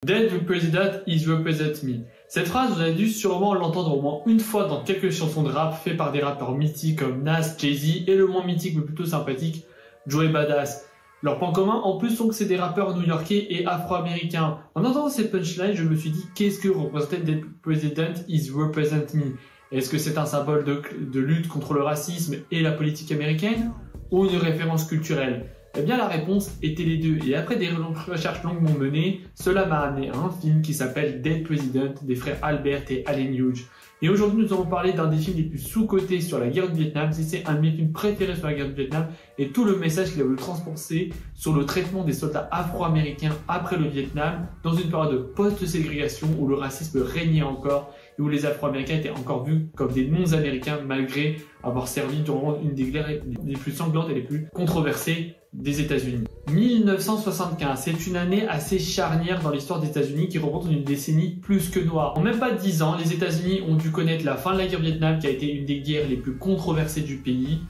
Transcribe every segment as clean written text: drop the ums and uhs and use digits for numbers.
Dead the President is represent me. Cette phrase, vous avez dû sûrement l'entendre au moins une fois dans quelques chansons de rap faites par des rappeurs mythiques comme Nas, Jay-Z et le moins mythique mais plutôt sympathique, Joey Badass. Leur point commun en plus sont que c'est des rappeurs new-yorkais et afro-américains. En entendant cette punchline, je me suis dit qu'est-ce que représente Dead President is represent me? Est-ce que c'est un symbole de lutte contre le racisme et la politique américaine ou une référence culturelle? Eh bien la réponse était les deux, et après des recherches longuement menées, cela m'a amené à un film qui s'appelle Dead President des frères Albert et Allen Hughes. Et aujourd'hui nous allons parler d'un des films les plus sous-cotés sur la guerre du Vietnam, c'est un de mes films préférés sur la guerre du Vietnam, et tout le message qu'il a voulu transpenser sur le traitement des soldats afro-américains après le Vietnam, dans une période de post-ségrégation où le racisme régnait encore, et où les afro-américains étaient encore vus comme des non-américains malgré avoir servi durant une des guerres les plus sanglantes et les plus controversées des États-Unis. 1975, c'est une année assez charnière dans l'histoire des États-Unis qui représente une décennie plus que noire. En même pas 10 ans, les États-Unis ont dû connaître la fin de la guerre du Vietnam qui a été une des guerres les plus controversées du pays.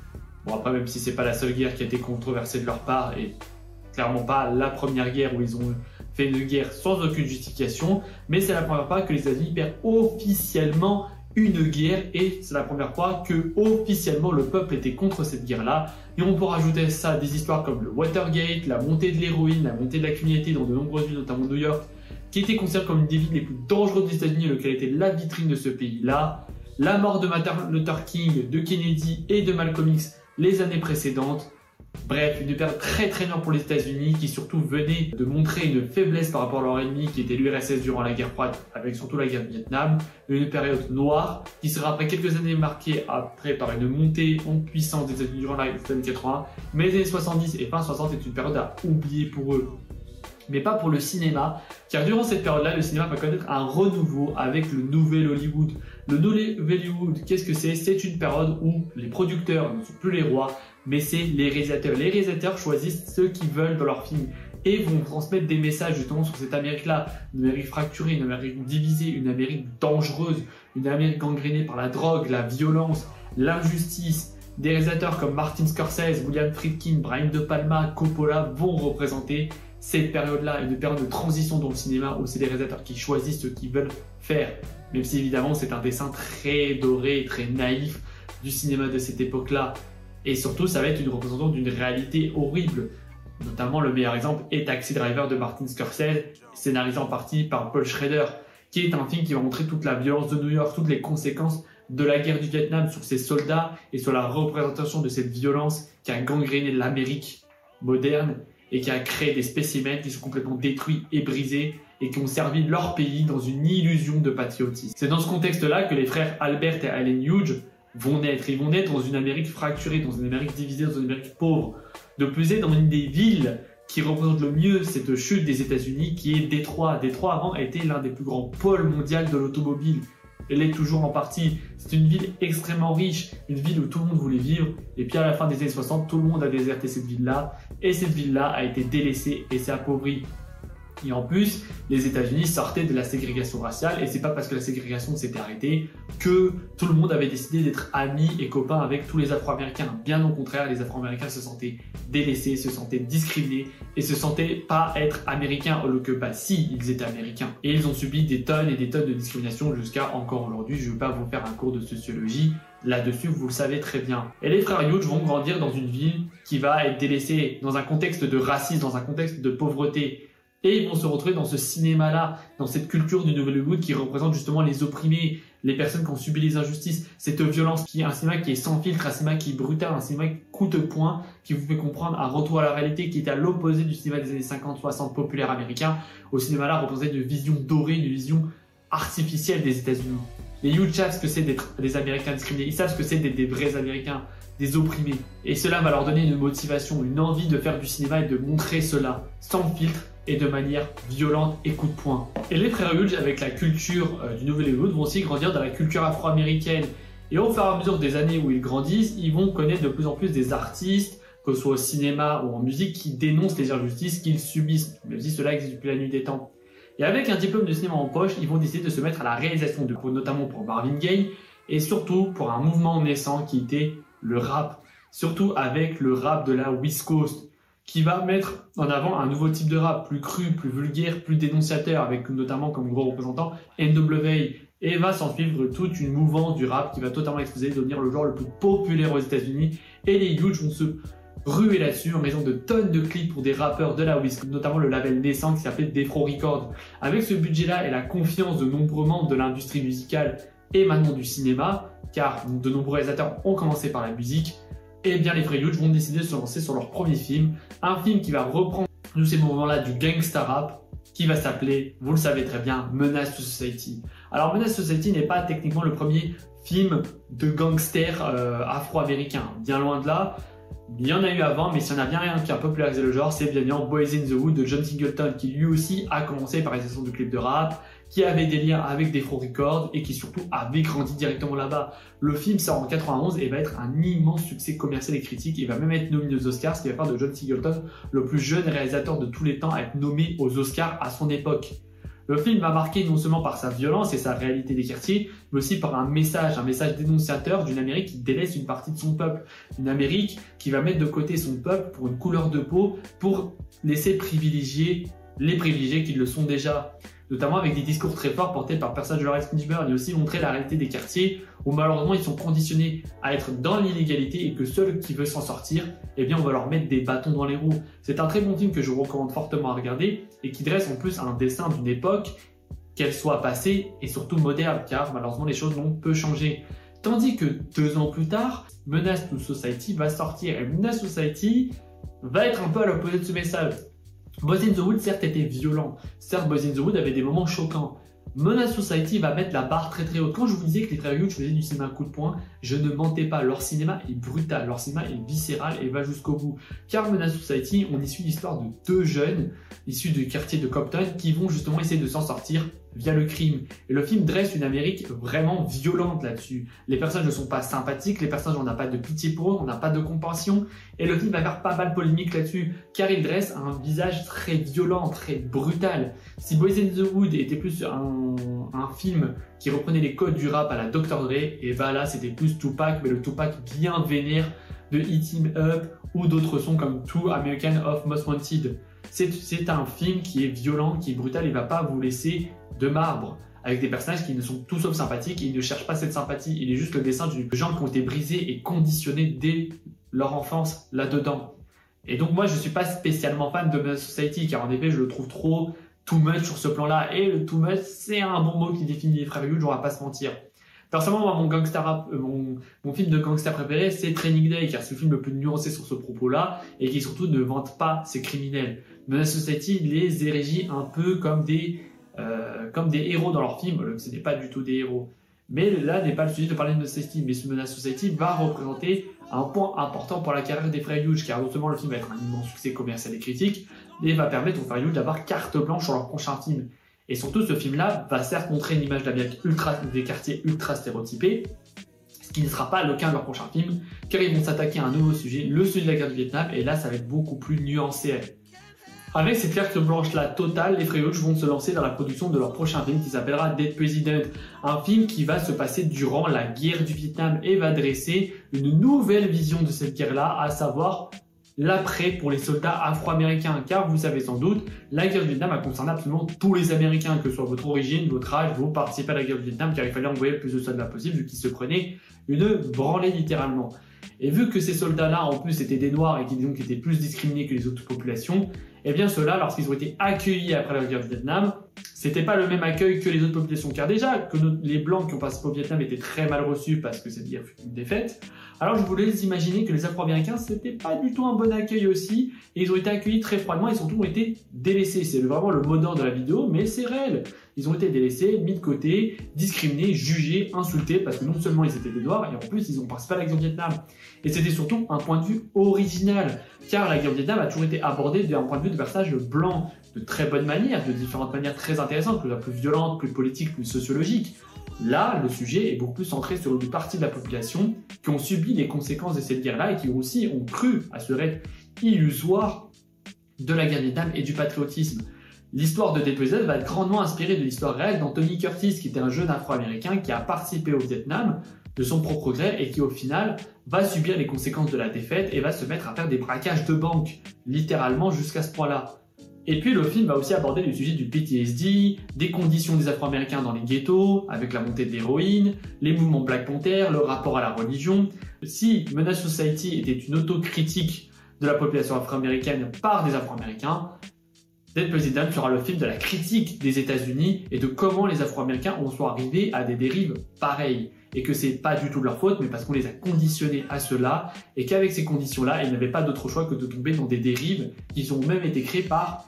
Bon après, même si c'est pas la seule guerre qui a été controversée de leur part et clairement pas la première guerre où ils ont fait une guerre sans aucune justification, mais c'est la première fois que les États-Unis perdent officiellement une guerre et c'est la première fois que officiellement le peuple était contre cette guerre-là. Et on peut rajouter à ça des histoires comme le Watergate, la montée de l'héroïne, la montée de la criminalité dans de nombreuses villes, notamment New York, qui était considérée comme une des villes les plus dangereuses des États-Unis, lequel était la vitrine de ce pays-là, la mort de Martin Luther King, de Kennedy et de Malcolm X les années précédentes. Bref, une période très noire pour les États-Unis qui surtout venait de montrer une faiblesse par rapport à leur ennemi qui était l'URSS durant la guerre froide, avec surtout la guerre du Vietnam. Une période noire qui sera après quelques années marquée après par une montée en puissance des États-Unis durant les années 80. Mais les années 70 et fin 60 est une période à oublier pour eux. Mais pas pour le cinéma, car durant cette période-là, le cinéma va connaître un renouveau avec le nouvel Hollywood. Le nouvel Hollywood, qu'est-ce que c'est? C'est une période où les producteurs ne sont plus les rois, mais c'est les réalisateurs. Les réalisateurs choisissent ceux qu'ils veulent dans leurs films et vont transmettre des messages justement sur cette Amérique-là, une Amérique fracturée, une Amérique divisée, une Amérique dangereuse, une Amérique gangrénée par la drogue, la violence, l'injustice. Des réalisateurs comme Martin Scorsese, William Friedkin, Brian De Palma, Coppola vont représenter cette période-là, une période de transition dans le cinéma où c'est les réalisateurs qui choisissent ce qu'ils veulent faire. Même si évidemment c'est un dessin très doré, très naïf du cinéma de cette époque-là. Et surtout ça va être une représentation d'une réalité horrible. Notamment le meilleur exemple est Taxi Driver de Martin Scorsese, scénarisé en partie par Paul Schrader, qui est un film qui va montrer toute la violence de New York, toutes les conséquences de la guerre du Vietnam sur ses soldats et sur la représentation de cette violence qui a gangréné l'Amérique moderne et qui a créé des spécimens qui sont complètement détruits et brisés et qui ont servi leur pays dans une illusion de patriotisme. C'est dans ce contexte-là que les frères Albert et Allen Hughes vont naître. Ils vont naître dans une Amérique fracturée, dans une Amérique divisée, dans une Amérique pauvre. De plus est dans une des villes qui représente le mieux cette chute des États-Unis, qui est Détroit. Détroit avant a été l'un des plus grands pôles mondiaux de l'automobile. Elle est toujours en partie. C'est une ville extrêmement riche, une ville où tout le monde voulait vivre. Et puis à la fin des années 60, tout le monde a déserté cette ville-là. Et cette ville-là a été délaissée et s'est appauvrie. Et en plus, les États-Unis sortaient de la ségrégation raciale. Et c'est pas parce que la ségrégation s'était arrêtée que tout le monde avait décidé d'être amis et copains avec tous les Afro-Américains. Bien au contraire, les Afro-Américains se sentaient délaissés, se sentaient discriminés et se sentaient pas être américains, alors que bah si, ils étaient américains. Et ils ont subi des tonnes et des tonnes de discrimination jusqu'à encore aujourd'hui. Je ne vais pas vous faire un cours de sociologie là-dessus, vous le savez très bien. Et les frères Hughes vont grandir dans une ville qui va être délaissée dans un contexte de racisme, dans un contexte de pauvreté. Et ils vont se retrouver dans ce cinéma-là, dans cette culture du Nouvel Hollywood qui représente justement les opprimés, les personnes qui ont subi les injustices, cette violence qui est un cinéma qui est sans filtre, un cinéma qui est brutal, un cinéma qui coup de poing, qui vous fait comprendre un retour à la réalité qui est à l'opposé du cinéma des années 50-60 populaire américain. Au cinéma-là, représentait une vision dorée, une vision artificielle des États-Unis. Les Hughes savent ce que c'est d'être des Américains discriminés, ils savent ce que c'est d'être des vrais Américains, des opprimés. Et cela va leur donner une motivation, une envie de faire du cinéma et de montrer cela, sans filtre, et de manière violente et coup de poing. Et les frères Hughes, avec la culture du Nouvel Hollywood, vont aussi grandir dans la culture afro-américaine. Et au fur et à mesure des années où ils grandissent, ils vont connaître de plus en plus des artistes, que ce soit au cinéma ou en musique, qui dénoncent les injustices qu'ils subissent, même si cela existe depuis la nuit des temps. Et avec un diplôme de cinéma en poche, ils vont décider de se mettre à la réalisation de films, notamment pour Marvin Gaye, et surtout pour un mouvement naissant qui était le rap. Surtout avec le rap de la West Coast, qui va mettre en avant un nouveau type de rap, plus cru, plus vulgaire, plus dénonciateur, avec notamment comme gros représentant NWA, et va s'en suivre toute une mouvance du rap qui va totalement exploser, devenir le genre le plus populaire aux États-Unis, et les huge vont se ruer là-dessus en mettant de tonnes de clips pour des rappeurs de la West Coast, notamment le label naissant qui s'appelle Death Row Records. Avec ce budget-là et la confiance de nombreux membres de l'industrie musicale et maintenant du cinéma, car de nombreux réalisateurs ont commencé par la musique, et bien les Frères Huge vont décider de se lancer sur leur premier film, un film qui va reprendre tous ces moments-là du gangsta rap, qui va s'appeler, vous le savez très bien, Menace to Society. Alors Menace to Society n'est pas techniquement le premier film de gangster afro-américain, bien loin de là. Il y en a eu avant, mais s'il y en a bien rien qui a popularisé le genre, c'est bien évidemment Boys in the Hood de John Singleton, qui lui aussi a commencé par une session de clips de rap, qui avait des liens avec Death Row Records et qui surtout avait grandi directement là-bas. Le film sort en 91 et va être un immense succès commercial et critique. Il va même être nominé aux Oscars, ce qui va faire de John Singleton le plus jeune réalisateur de tous les temps à être nommé aux Oscars à son époque. Le film va marquer non seulement par sa violence et sa réalité des quartiers, mais aussi par un message dénonciateur d'une Amérique qui délaisse une partie de son peuple. Une Amérique qui va mettre de côté son peuple pour une couleur de peau, pour laisser privilégier les privilégiés qui le sont déjà. Notamment avec des discours très forts portés par le personnage de Lawrence Fishburne, et aussi montrer la réalité des quartiers où malheureusement ils sont conditionnés à être dans l'illégalité et que seul qui veut s'en sortir, eh bien on va leur mettre des bâtons dans les roues. C'est un très bon film que je vous recommande fortement à regarder et qui dresse en plus un dessin d'une époque, qu'elle soit passée et surtout moderne, car malheureusement les choses n'ont peu changé. Tandis que 2 ans plus tard, Menace to Society va sortir, et Menace to Society va être un peu à l'opposé de ce message. Boys in the Hood, certes, était violent. Certes, Boys in the Hood avait des moments choquants. Menace Society va mettre la barre très très haute. Quand je vous disais que les Frères Huge faisaient du cinéma coup de poing, je ne mentais pas. Leur cinéma est brutal, leur cinéma est viscéral et va jusqu'au bout. Car Menace Society, on y suit l'histoire de 2 jeunes issus du quartier de Compton qui vont justement essayer de s'en sortir via le crime. Et le film dresse une Amérique vraiment violente là-dessus. Les personnages ne sont pas sympathiques, les personnages, on n'a pas de pitié pour eux, on n'a pas de compassion. Et le film va faire pas mal polémique là-dessus, car il dresse un visage très violent, très brutal. Si Boys in the Hood était plus un film qui reprenait les codes du rap à la Dr. Dre, et bah là c'était plus Tupac, mais le Tupac bien vénère de Hit 'Em Up ou d'autres sons comme Two American of Most Wanted. C'est un film qui est violent, qui est brutal, il ne va pas vous laisser de marbre, avec des personnages qui ne sont tout sauf sympathiques, et ils ne cherchent pas cette sympathie, il est juste le dessin de gens qui ont été brisés et conditionnés dès leur enfance là-dedans. Et donc moi je ne suis pas spécialement fan de Menace Society, car en effet je le trouve trop too much sur ce plan-là, et le too much c'est un bon mot qui définit les Frères Huge, on va pas se mentir. Personnellement, moi, mon film de gangster préféré, c'est Training Day, car c'est le film le plus nuancé sur ce propos-là, et qui surtout ne vante pas ses criminels. Menace Society les érigit un peu comme des héros dans leur film, ce n'est pas du tout des héros. Mais là n'est pas le sujet de parler de Menace Society, mais ce Menace Society va représenter un point important pour la carrière des Frères Huge, car non seulement le film va être un immense succès commercial et critique, mais va permettre aux Frères Huge d'avoir carte blanche sur leur prochain film. Et surtout, ce film-là va certes montrer une image d'Amérique des quartiers ultra stéréotypés, ce qui ne sera pas le cas de leur prochain film, car ils vont s'attaquer à un nouveau sujet, le sujet de la guerre du Vietnam, et là, ça va être beaucoup plus nuancé. Avec cette carte blanche-là totale, les Frères Huge vont se lancer dans la production de leur prochain film qui s'appellera Dead President, un film qui va se passer durant la guerre du Vietnam et va dresser une nouvelle vision de cette guerre-là, à savoir l'après pour les soldats afro-américains, car vous savez sans doute, la guerre du Vietnam a concerné absolument tous les Américains, que ce soit votre origine, votre âge, vous participez à la guerre du Vietnam, car il fallait envoyer le plus de soldats possible, vu qu'ils se prenaient une branlée littéralement. Et vu que ces soldats-là, en plus, étaient des Noirs et qui donc étaient plus discriminés que les autres populations, eh bien ceux-là, lorsqu'ils ont été accueillis après la guerre du Vietnam, c'était pas le même accueil que les autres populations, car déjà que les Blancs qui ont participé au Vietnam étaient très mal reçus parce que cette guerre fut une défaite, alors je voulais imaginer que les Afro-Américains, c'était pas du tout un bon accueil aussi, et ils ont été accueillis très froidement et surtout ont été délaissés. C'est vraiment le mot d'ordre de la vidéo, mais c'est réel. Ils ont été délaissés, mis de côté, discriminés, jugés, insultés, parce que non seulement ils étaient des Noirs, et en plus ils ont participé à la guerre du Vietnam. Et c'était surtout un point de vue original, car la guerre du Vietnam a toujours été abordée d'un point de vue de personnages blancs, de très bonne manière, de différentes manières très intéressantes, plus violentes, plus politiques, plus sociologiques. Là, le sujet est beaucoup plus centré sur une partie de la population qui ont subi les conséquences de cette guerre-là et qui aussi ont cru à ce rêve illusoire de la guerre du Vietnam et du patriotisme. L'histoire de Dead President va être grandement inspirée de l'histoire réelle d'Anthony Curtis, qui était un jeune afro-américain qui a participé au Vietnam de son propre gré et qui au final va subir les conséquences de la défaite et va se mettre à faire des braquages de banque, littéralement jusqu'à ce point-là. Et puis le film va aussi aborder le sujet du PTSD, des conditions des Afro-Américains dans les ghettos, avec la montée de l'héroïne, les mouvements Black Panther, le rapport à la religion. Si Menace Society était une autocritique de la population afro-américaine par des Afro-Américains, Dead President sera le film de la critique des États-Unis et de comment les Afro-Américains en sont arrivés à des dérives pareilles. Et que c'est pas du tout de leur faute, mais parce qu'on les a conditionnés à cela, et qu'avec ces conditions-là, ils n'avaient pas d'autre choix que de tomber dans des dérives qui ont même été créées par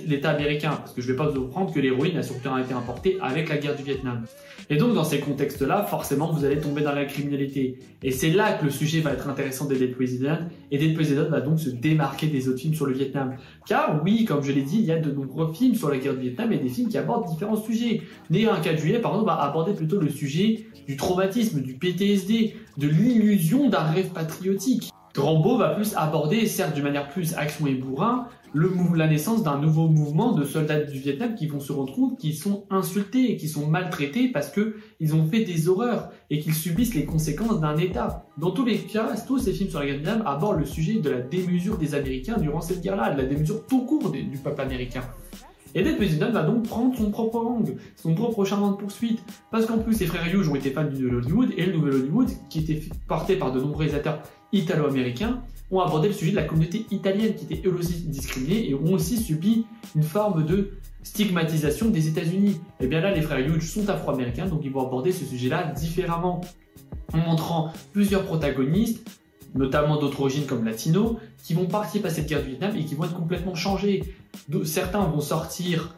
l'État américain, parce que je ne vais pas vous apprendre que l'héroïne a surtout été importée avec la guerre du Vietnam. Et donc dans ces contextes-là, forcément vous allez tomber dans la criminalité. Et c'est là que le sujet va être intéressant de Dead President, et Dead President va donc se démarquer des autres films sur le Vietnam. Car oui, comme je l'ai dit, il y a de nombreux films sur la guerre du Vietnam et des films qui abordent différents sujets. Né un 4 juillet, par exemple, va aborder plutôt le sujet du traumatisme, du PTSD, de l'illusion d'un rêve patriotique. Rambo va plus aborder, certes d'une manière plus action et bourrin, la naissance d'un nouveau mouvement de soldats du Vietnam qui vont se rendre compte qu'ils sont insultés et qu'ils sont maltraités parce qu'ils ont fait des horreurs et qu'ils subissent les conséquences d'un État. Dans tous les cas, tous ces films sur la guerre du Vietnam abordent le sujet de la démesure des Américains durant cette guerre-là, de la démesure tout court du peuple américain. Et Dead President va donc prendre son propre angle, son propre chemin de poursuite, parce qu'en plus les frères Hughes ont été fans du Nouvel Hollywood, et le Nouvel Hollywood, qui était porté par de nombreux réalisateurs italo-américains, ont abordé le sujet de la communauté italienne, qui était eux aussi discriminée, et ont aussi subi une forme de stigmatisation des États-Unis. Et bien là, les frères Hughes sont afro-américains, donc ils vont aborder ce sujet-là différemment, en montrant plusieurs protagonistes, notamment d'autres origines comme latinos, qui vont participer à cette guerre du Vietnam et qui vont être complètement changés. Certains vont sortir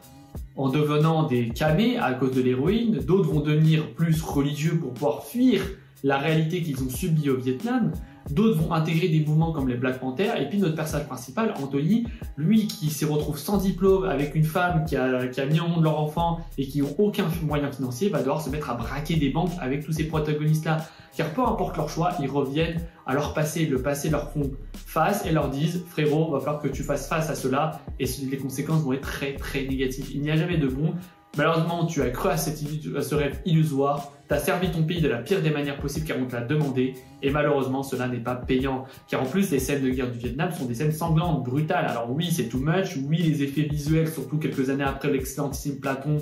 en devenant des camés à cause de l'héroïne, d'autres vont devenir plus religieux pour pouvoir fuir la réalité qu'ils ont subie au Vietnam, d'autres vont intégrer des mouvements comme les Black Panther, et puis notre personnage principal, Anthony, lui qui se retrouve sans diplôme avec une femme qui a mis au monde leur enfant et qui n'ont aucun moyen financier, va devoir se mettre à braquer des banques avec tous ces protagonistes-là. Car peu importe leur choix, ils reviennent à leur passé, le passé leur font face et leur disent « Frérot, va falloir que tu fasses face à cela » et les conséquences vont être très très négatives. Il n'y a jamais de bon. Malheureusement, tu as cru à ce rêve illusoire, tu as servi ton pays de la pire des manières possibles car on te l'a demandé, et malheureusement cela n'est pas payant. Car en plus, les scènes de guerre du Vietnam sont des scènes sanglantes, brutales. Alors oui, c'est too much, oui, les effets visuels, surtout quelques années après l'excellentissime Platon,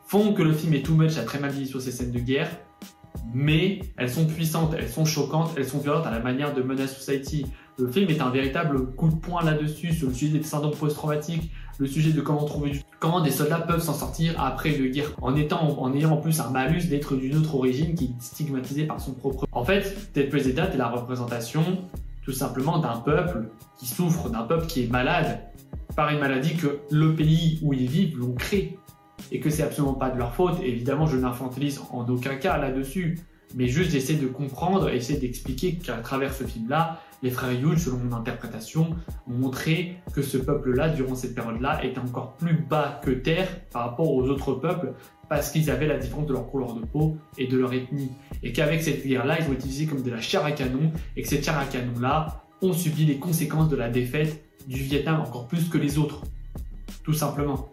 font que le film est too much, a très mal vieilli sur ces scènes de guerre, mais elles sont puissantes, elles sont choquantes, elles sont violentes à la manière de Menace Society. Le film est un véritable coup de poing là-dessus, sur le sujet des syndromes post-traumatiques, le sujet de comment des soldats peuvent s'en sortir après une guerre en ayant en plus un malus d'être d'une autre origine qui est stigmatisé par son propre. En fait, Dead President est la représentation tout simplement d'un peuple qui souffre, d'un peuple qui est malade par une maladie que le pays où ils vivent l'ont créée et que c'est absolument pas de leur faute. Et évidemment, je n'infantilise en aucun cas là-dessus, mais juste j'essaie de comprendre et essayer d'expliquer qu'à travers ce film-là, les frères Hughes, selon mon interprétation, ont montré que ce peuple-là, durant cette période-là, était encore plus bas que terre par rapport aux autres peuples parce qu'ils avaient la différence de leur couleur de peau et de leur ethnie. Et qu'avec cette guerre-là, ils ont été utilisés comme de la chair à canon et que cette chair à canon-là ont subi les conséquences de la défaite du Vietnam encore plus que les autres. Tout simplement.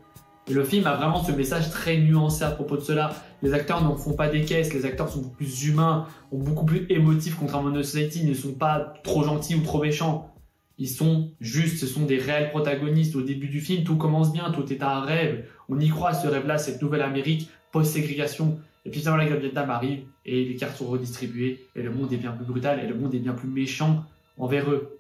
Et le film a vraiment ce message très nuancé à propos de cela. Les acteurs n'en font pas des caisses, les acteurs sont beaucoup plus humains, beaucoup plus émotifs, contrairement à No Society, ils ne sont pas trop gentils ou trop méchants. Ils sont justes, ce sont des réels protagonistes. Au début du film, tout commence bien, tout est un rêve. On y croit à ce rêve-là, cette nouvelle Amérique post-ségrégation. Et puis finalement, la guerre du Vietnam arrive et les cartes sont redistribuées et le monde est bien plus brutal et le monde est bien plus méchant envers eux.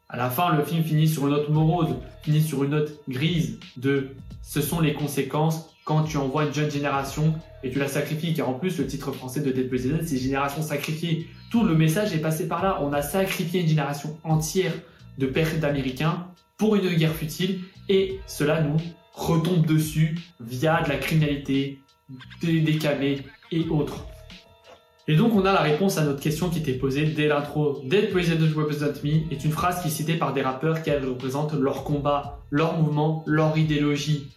À la fin, le film finit sur une note morose, finit sur une note grise de « ce sont les conséquences quand tu envoies une jeune génération et tu la sacrifies ». Car en plus, le titre français de Dead President, c'est « Génération sacrifiée ». Tout le message est passé par là. On a sacrifié une génération entière de pères d'Américains pour une guerre futile et cela nous retombe dessus via de la criminalité, des camés et autres. Et donc on a la réponse à notre question qui était posée dès l'intro. Dead President Represent Me est une phrase qui est citée par des rappeurs qui représentent leur combat, leur mouvement, leur idéologie.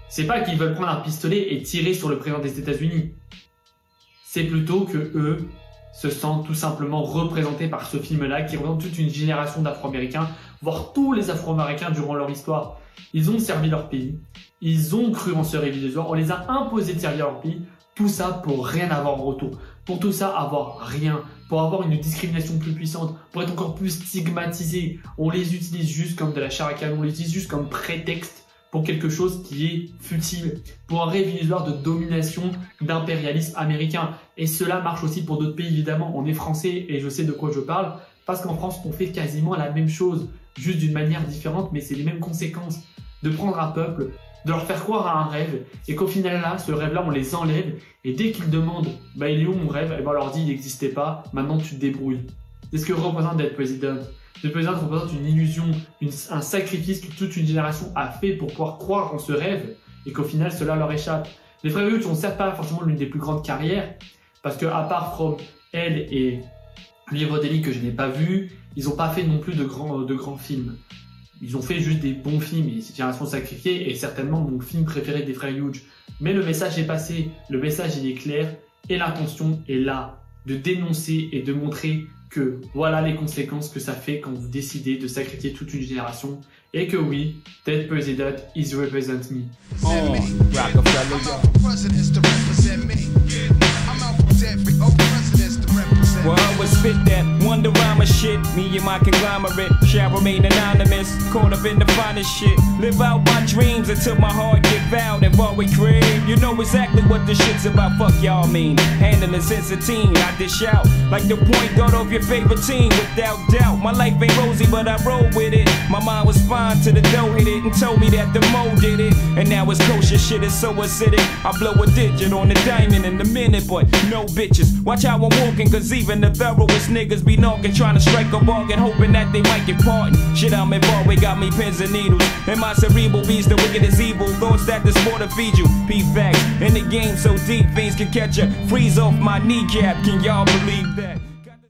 C'est pas qu'ils veulent prendre un pistolet et tirer sur le président des États-Unis. C'est plutôt que eux se sentent tout simplement représentés par ce film-là qui représente toute une génération d'Afro-Américains, voire tous les Afro-Américains durant leur histoire. Ils ont servi leur pays, ils ont cru en ce rêve illusoire, on les a imposés de servir leur pays. Tout ça pour rien avoir en retour. Pour tout ça, avoir rien, pour avoir une discrimination plus puissante, pour être encore plus stigmatisé, on les utilise juste comme de la chair à canon, on les utilise juste comme prétexte pour quelque chose qui est futile, pour un rêve illusoire de domination, d'impérialisme américain. Et cela marche aussi pour d'autres pays, évidemment. On est français et je sais de quoi je parle, parce qu'en France, on fait quasiment la même chose, juste d'une manière différente, mais c'est les mêmes conséquences. De prendre un peuple, de leur faire croire à un rêve, et qu'au final là, ce rêve-là, on les enlève, et dès qu'ils demandent « bah il est où mon rêve ?» et ben on leur dit « il n'existait pas, maintenant tu te débrouilles ». C'est ce que représente d'être président. Le président représente une illusion, un sacrifice que toute une génération a fait pour pouvoir croire en ce rêve, et qu'au final cela leur échappe. Les frères Hughes sont certes pas forcément l'une des plus grandes carrières, parce que à part From Hell et Livre d'Eli que je n'ai pas vu, ils n'ont pas fait non plus de grands films. Ils ont fait juste des bons films, et c'est Génération Sacrifiée est certainement mon film préféré des frères Hughes. Mais le message est passé, le message il est clair, et l'intention est là, de dénoncer et de montrer que voilà les conséquences que ça fait quand vous décidez de sacrifier toute une génération, et que oui, Dead President is represent me. Well, I would spit that Wonderama shit. Me and my conglomerate shall remain anonymous. Caught up in the finest shit. Live out my dreams until my heart get vowed and bought with crib. You know exactly what this shit's about. Fuck y'all mean. Handling since a teen, I dish out like the point guard of your favorite team. Without doubt, my life ain't rosy, but I roll with it. My mind was fine till the dough hit it and told me that the mo did it. And now it's kosher shit is so acidic. I blow a digit on the diamond in a minute, but no bitches. Watch how I'm walking, cause even the thoroughest niggas be knocking, trying to strike a bargain, hoping that they might get pardoned. Shit, I'm involved, we got me pins and needles. And my cerebral beats, the wicked is evil. Thoughts that this more to feed you. P-facts, in the game so deep, things can catch ya. Freeze off my kneecap, can y'all believe that?